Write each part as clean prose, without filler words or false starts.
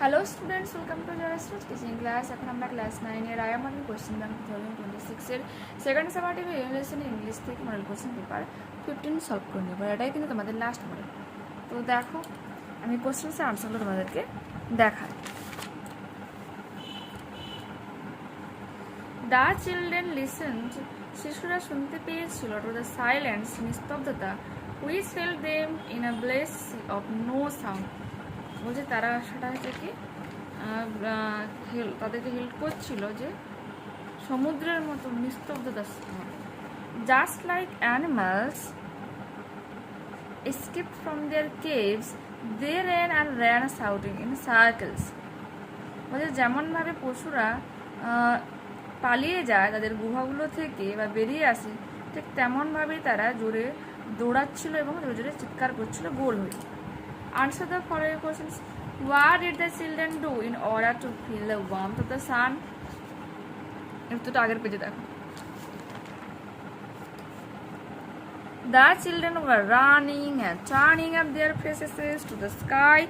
Hello students, welcome to Jayashri teaching class. এখন আমরা class 9-এর আয়ামান কোয়েশ্চেন ব্যাংক 2026-এর সেকেন্ড সেমারেটিভ ইউনিভার্সিটি ইংলিশ থেকে মডেল কোয়েশ্চেন পেপার 15 সলভ করে নেব। এটাই কিন্তু তোমাদের লাস্ট মডেল। তো দেখো, আমি কোয়েশ্চেন্সের আনসারগুলো তোমাদেরকে দেখাই। দ্য চিলড্রেন লিসেন্ড, শিশুরা শুনতে পেয়েছিল, টু দ্য সাইলেন্স, নিস্তব্ধতা, which held them in a bliss of no sound. বলছে তারা সেটা হচ্ছে কি তাদেরকে হেল্প করছিল যে সমুদ্রের মতো নিস্তব্ধতা। Just like animals escape from their caves, they ran shouting in circles. বলছে যেমনভাবে পশুরা পালিয়ে যায় তাদের গুহাগুলো থেকে বা বেরিয়ে আসে, ঠিক তেমনভাবেই তারা জোরে দৌড়াচ্ছিল এবং জোরে জোরে চিৎকার করছিল গোল হয়ে। Answer the following questions. What did the children do in order to feel the warmth of the sun? একটু আগের পেজে দেখো। The children were running and turning up their faces to the sky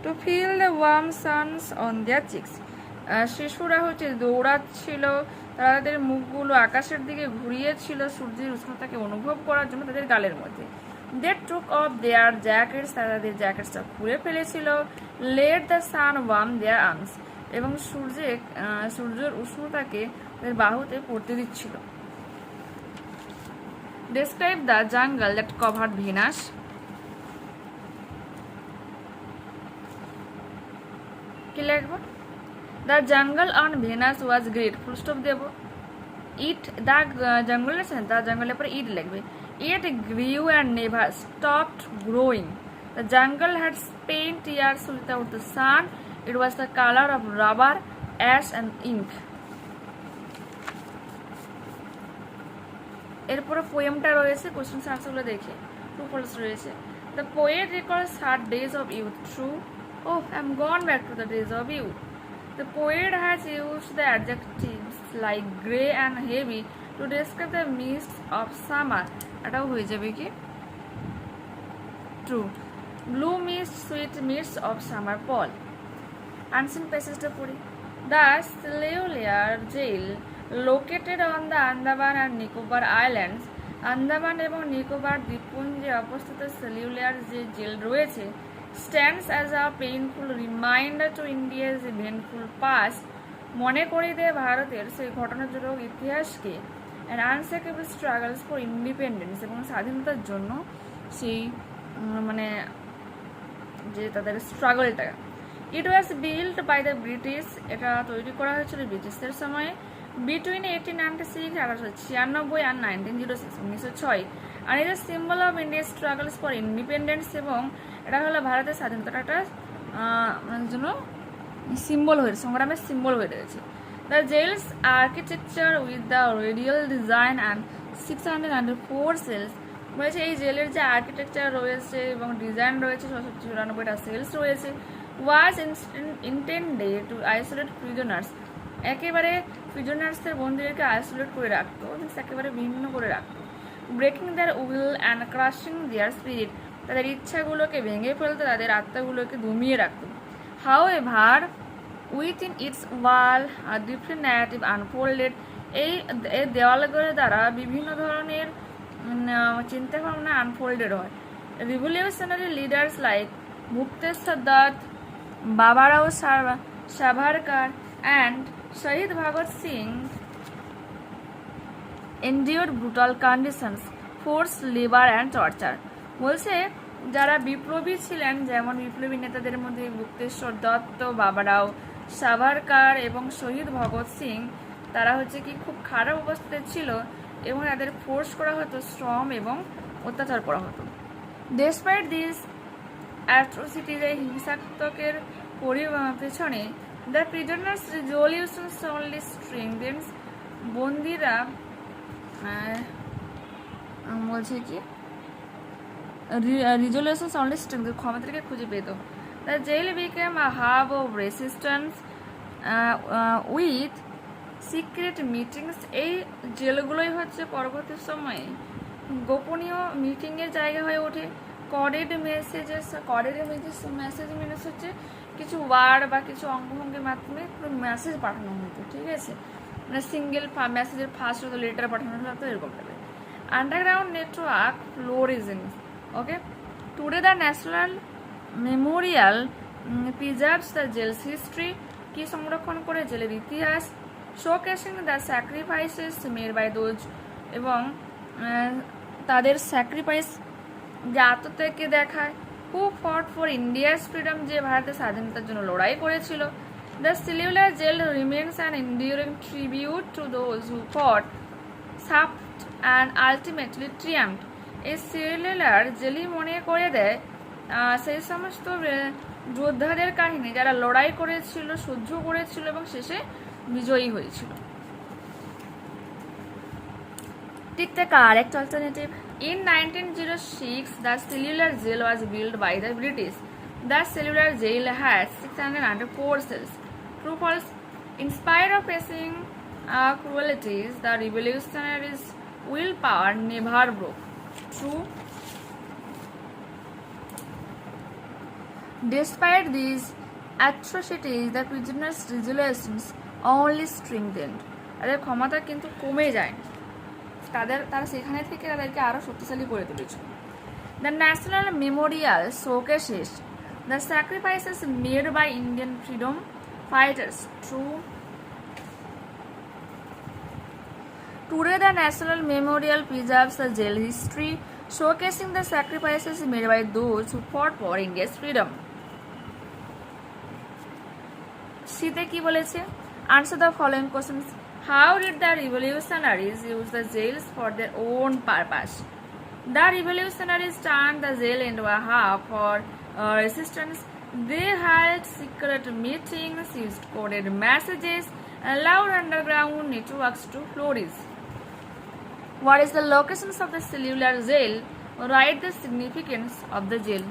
to feel the warm suns on their cheeks. শিশুরা হচ্ছে দৌড়াচ্ছিল, তারা তাদের মুখগুলো আকাশের দিকে ঘুরিয়েছিল সূর্যের উষ্ণতাকে অনুভব করার জন্য তাদের গালের মধ্যে। They took off their jackets, তারা তাদের জ্যাকেটসটা খুলে ফেলেছিল। Let the sun warm their arms, এবং সূর্যের উষ্ণতাকে তাদের বাহুতে পড়তে দিচ্ছিল। Describe the jungle that covered Venus. কি লিখবো? The jungle on Venus was great. Full stop দেব। The jungle এর পরে it লিখবে। It grew and never stopped growing. The jungle had spent years without the sun. It was the color of rubber, ash and ink. এরপরে পোয়েমটা রয়েছে, question আনসারগুলো দেখে true false রয়েছে। The poet recalls her days of youth. True. Oh, I'm gone back to the days of youth. The poet has used the adjectives like grey and heavy to describe the mists of summer. এটাও হয়ে যাবে কি true. Blue mist, sweet mists of summer fall. Ancient passageটা পড়ি। The Cellular jail located on the Andaman and Nicobar Islands, Andaman এবং নিকোবর দ্বীপপুঞ্জে অবস্থিত cellular যে jail রয়েছে, stands as a painful reminder to India's eventful past, মনে করিয়ে দেয় ভারতের সেই ঘটনাজনক ইতিহাসকে, and unshakable struggles for independence, এবং স্বাধীনতার জন্য সেই যে তাদের স্ট্রাগলটা। It was built by the British, এটা তৈরি করা হয়েছিল ব্রিটিশদের সময়ে, between 1896 1896 and 1906 1906, and it is a symbol of India's struggles for independence, এবং এটা হলো ভারতের স্বাধীনতাটা জন্য সিম্বল হয়ে সংগ্রামের সিম্বল হয়ে রয়েছে। The jail's architecture with the radial design and 604 cells, বলেছে এই জেলের যে আর্কিটেকচার রয়েছে এবং ডিজাইন রয়েছে 694টা সেলস রয়েছে, was intended to isolate prisoners, একেবারে প্রিজনার্সদের বন্দীদেরকে আইসোলেট করে রাখতো, একেবারে ভিন্ন করে রাখতো। Breaking their will and crushing their spirit, তাদের ইচ্ছাগুলোকে ভেঙে ফেলতো, তাদের আত্মাগুলোকে দমিয়ে রাখতো। However within its wall different narrative unfolded, এই দেওয়ালগুলোর দ্বারা বিভিন্ন ধরনের চিন্তাভাবনা আনফোল্ডেড হয়। Revolutionary leaders like Mukteshwar Dutta, Babarao Savarkar and Shaheed Bhagat Singh endured brutal conditions, forced labor and torture. বলছে যারা বিপ্লবী ছিলেন, যেমন বিপ্লবী নেতাদের মধ্যে মুক্তেশ্বর দত্ত, বাবারাও সাভারকার এবং শহীদ ভগৎ সিং, তারা হচ্ছে কি খুব খারাপ অবস্থাতে ছিল এবং তাদের ফোর্স করা হতো, শ্রম এবং অত্যাচার করা হতো। ডেসপাইট দিস অ্যাট্রোসিটিজ, এই হিংসাত্মকের পেছনে the prisoners resolution only strengthens, বন্দীরা বলছে কি রিজলিউশন অনলি স্ট্রেংথ, ক্ষমতাকে খুঁজে পেত। The jail became a hub of resistance with secret meetings, এই জেলগুলোই হচ্ছে পরবর্তী সময়ে গোপনীয় মিটিংয়ের জায়গা হয়ে ওঠে। কডেড মেসেজ মিনস হচ্ছে কিছু ওয়ার্ড বা কিছু অঙ্গভঙ্গির মাধ্যমে পুরো মেসেজ পাঠানো হতো, ঠিক আছে, মানে সিঙ্গেল মেসেজের ফার্স্ট হতো লেটার পাঠানো হতো এরকম টাইপের। আন্ডারগ্রাউন্ড নেটওয়ার্ক ফ্লোরিজম, okay. Today the national memorial preserves the jail's history, কি সংরক্ষণ করে জেলের ইতিহাস, showcasing the sacrifices made by those, এবং তাদের স্যাক্রিফাইস যে আত্মত্যাগকে দেখায়, হু ফট ফর ইন্ডিয়াস ফ্রিডম, যে ভারতের স্বাধীনতার জন্য লড়াই করেছিল। The Cellular Jail remains an enduring tribute to those who fought, suffered and ultimately ট্রিয়াম্পড। এই সেলুলার জেলই মনে করে দেয় সেই সমস্ত যোদ্ধাদের কাহিনী যারা লড়াই করেছিল, সহ্য করেছিল এবং শেষে বিজয়ী হয়েছিল। Take the correct alternative. In 1906, the cellular jail was built by the British. The cellular jail has 604 cells. True, false? In spite of facing cruelties, the revolutionaries' willpower never broke. True. Despite these atrocities, the prisoners' resolutions only strengthened. তাদের ক্ষমতা কিন্তু কমে যায়, তারা সেখানে থেকে তাদেরকে আরো শক্তিশালী করে তুলেছিল। The national memorial showcases the sacrifices made by Indian freedom fighters. True. Today the national memorial preserves the jail history, showcasing the sacrifices made by those who fought for India's freedom. শীতে কি বলেছে? Answer the following questions. How did the revolutionaries use the jails for their own purpose? The revolutionaries turned the jail into a hub for resistance. They held secret meetings, used coded messages, and allowed underground networks to flourish. What is the locations of the cellular jail? Write the significance of the jail.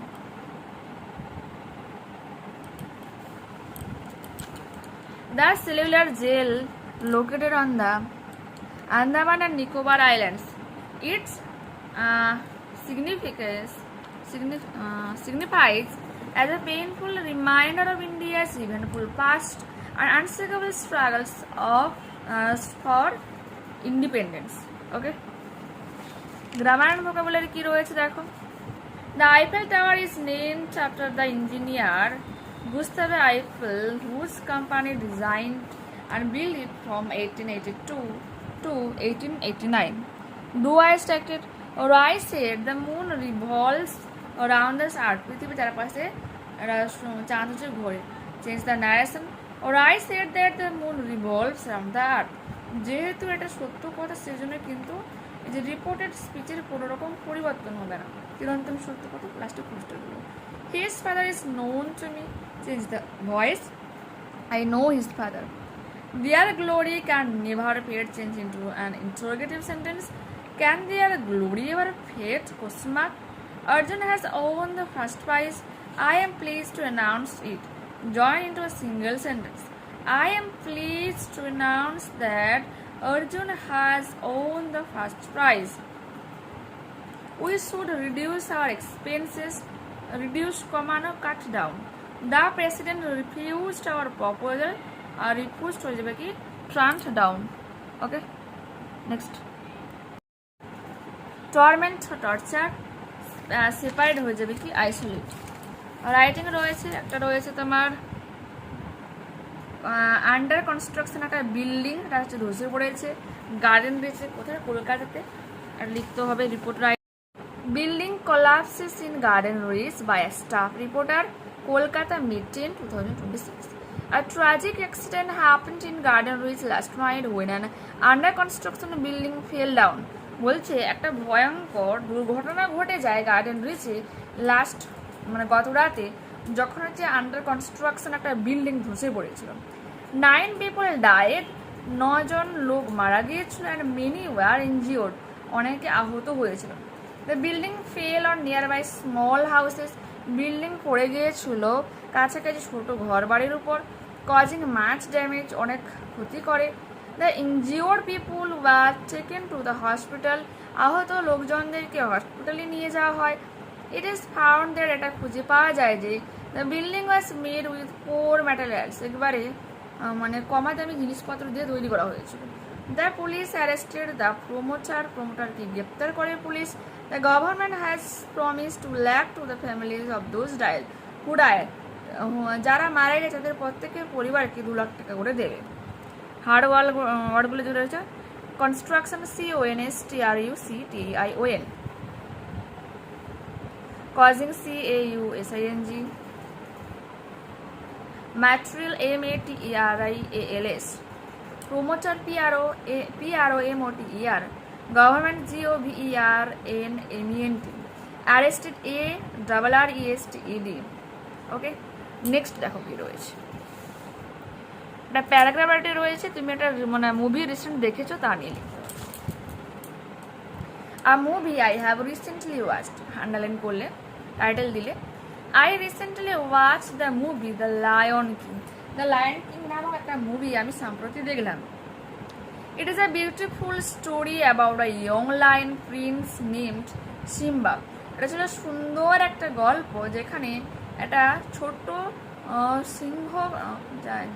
The cellular jail located on the Andaman and Nicobar Islands. Its signifies as a painful reminder of India's eventful past and unshakable struggles for independence. Okay. Grammar and vocabulary কি রয়েছে দেখো। The Eiffel Tower is named after the engineer Gustave Eiffel, whose company designed and built it from 1882 to 1889. Do I stated, or I said the moon revolves around the earth. পৃথিবী চারপাশে চাঁদ হচ্ছে ঘোরে। Change the narration, or I said that the moon revolves around the earth. যেহেতু এটা সত্য কথা সেজন্য কিন্তু এই যে রিপোর্টেড স্পিচের কোনো রকম পরিবর্তন হবে না। চিরন্তন সত্য কথা লাস্টে পুষ্টে দেবো। His father is known to me. Change the voice. I know his father. Their glory can never fade. Change into an interrogative sentence. Can their glory ever fade? Question mark. Arjun has won the first prize. I am pleased to announce it. Join into a single sentence. I am pleased to announce that Arjun has won the first prize. We should reduce our expenses. Reduce, cut down. The president refused our proposal. Refused হয়ে যাবে কি turned down. Okay, next. Torment, torture, separate হয়ে যাবে কি isolate. Writing রয়েছে একটা, রয়েছে তোমার আন্ডার কনস্ট্রাকশন একটা বিল্ডিং, এটা হচ্ছে ধসে পড়েছে। গার্ডেন রয়েছে কোথায়? কলকাতাতে। আর লিখতে হবে report right. Building collapses in garden reach by a staff reporter, Kolkata, mid-10, 2026. A tragic accident happened in Garden Reach last night when an under construction building fell down. বলছে একটা ভয়ঙ্কর দুর্ঘটনা ঘটে যায় গার্ডেন রিচে লাস্ট গত রাতে, যখন হচ্ছে আন্ডার কনস্ট্রাকশন একটা বিল্ডিং ধসে পড়েছিল। 9 people died, 9 জন লোক মারা গিয়েছিল, অ্যান্ড মেনি ওয়ার ইনজিওর্ড, অনেকে আহত হয়েছিল। The building fell on nearby small houses, building পড়ে গিয়েছিল কাছাকাছি ছোট ঘর বাড়ির উপর। কজিং মাচ ড্যামেজ, অনেক ক্ষতি করে। The injured people were taken to the hospital, আহত লোকজনদেরকে হসপিটালে নিয়ে যাওয়া হয়। ইট ইজ ফাউন্ড দ্যাট, এটা খুঁজে পাওয়া যায় যে the building was made with poor materials, একবারে মানে কমা দামি জিনিসপত্র দিয়ে তৈরি করা হয়েছিল। দ্য পুলিশ অ্যারেস্টেড দ্য প্রমোটারকে গ্রেপ্তার করে পুলিশ। The government has promise two lakh to the families of those who died, যারা মারা গেছে তাদের প্রত্যেকের পরিবারকে 2 লাখ টাকা করে দেবে। হার্ড ওয়ার্ডগুলো যে রয়েছে, construction CONSTRUCTION, causing CAUSING, material MATERIALS, promoter PROMOTER, government GOVERNMENT, arrested ARRESTED। ওকে, নেক্সট দেখো কি রয়েছে, একটা প্যারাগ্রাফ একটা রয়েছে, তুমি একটা মানে মুভি রিসেন্ট দেখেছো তা নিয়ে লিখতে হবে। A movie I have recently watched, underline করলে টাইটেল দিলে, I recently watch the movie the Lion King. The Lion King নামক একটা মুভি আমি সম্প্রতি দেখলাম। It is a beautiful story about a young lion prince named Simba. এটা ছিল সুন্দর একটা গল্প যেখানে একটা ছোট্ট সিংহ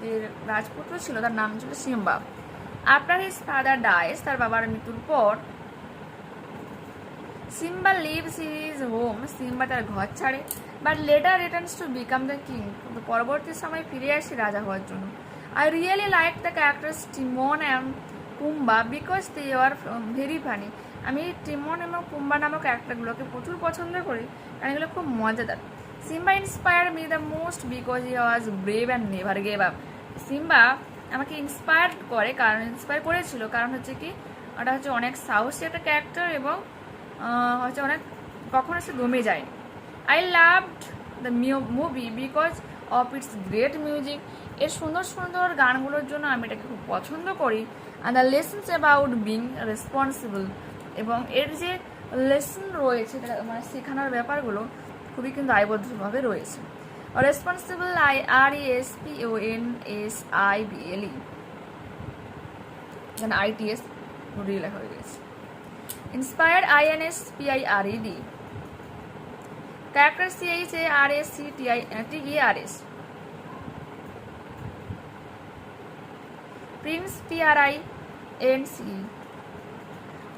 যে রাজপুত্র ছিল তার নাম ছিল Simba. After his father dies, তার বাবার মৃত্যুর পর, Simba lives his home, Simba তার ঘর ছাড়ে, but later returns to become the king, কিন্তু পরবর্তী সময় ফিরে আসে রাজা হওয়ার জন্য। I really like the characters Timon and Pumbaa because they are very funny. আমি টিমন এবং পুম্বা নামক ক্যারেক্টারগুলোকে প্রচুর পছন্দ করি কারণ এগুলো খুব মজাদার। Simba inspire me the most because he was brave and never gave up. Simba আমাকে ইন্সপায়ার করেছিল কারণ হচ্ছে কি ওটা হচ্ছে অনেক সাহসী একটা ক্যারেক্টার এবং হচ্ছে অনেক কখনো সে দমে যায়নি। I loved the movie because of its great music, এর সুন্দর সুন্দর গানগুলোর জন্য আমি এটাকে খুব পছন্দ করি। And the lessons about being responsible, এবং এর যে লেসন রয়েছে মানে শেখানোর ব্যাপারগুলো খুবই কিন্তু দায়বদ্ধভাবে রয়েছে। রেসপন্সিবল RESPONSIBLE, এখানে ITS লেখা হয়ে গেছে। Inspired INSPIRED, character CHARACTERS, Prince PRINCE।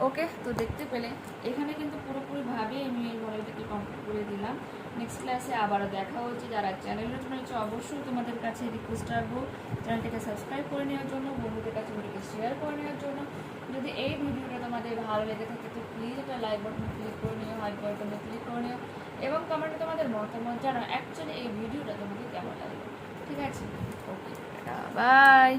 ওকে, তো দেখতে পেলে এখানে কিন্তু পুরোপুরিভাবে আমি এই মডেলটাকে কমপ্লিট করে দিলাম। নেক্সট ক্লাসে আবারও দেখা হচ্ছে। যারা চ্যানেলে রয়েছে অবশ্যই তোমাদের কাছে রিকোয়েস্ট রাখবো চ্যানেলটাকে সাবস্ক্রাইব করে নেওয়ার জন্য, বন্ধুদের কাছে ভিডিওকে শেয়ার করে নেওয়ার জন্য। যদি এই ভিডিওটা তোমাদের ভালো লেগে থাকে তো প্লিজ একটা লাইক বাটনে ক্লিক করে নিও, হাইপ বাটনে ক্লিক করে নিও এবং কমেন্টে তোমাদের মতামত জানাও অ্যাকচুয়ালি এই ভিডিওটা তোমাদের কেমন লাগবে। ঠিক আছে, ওকে, বাই।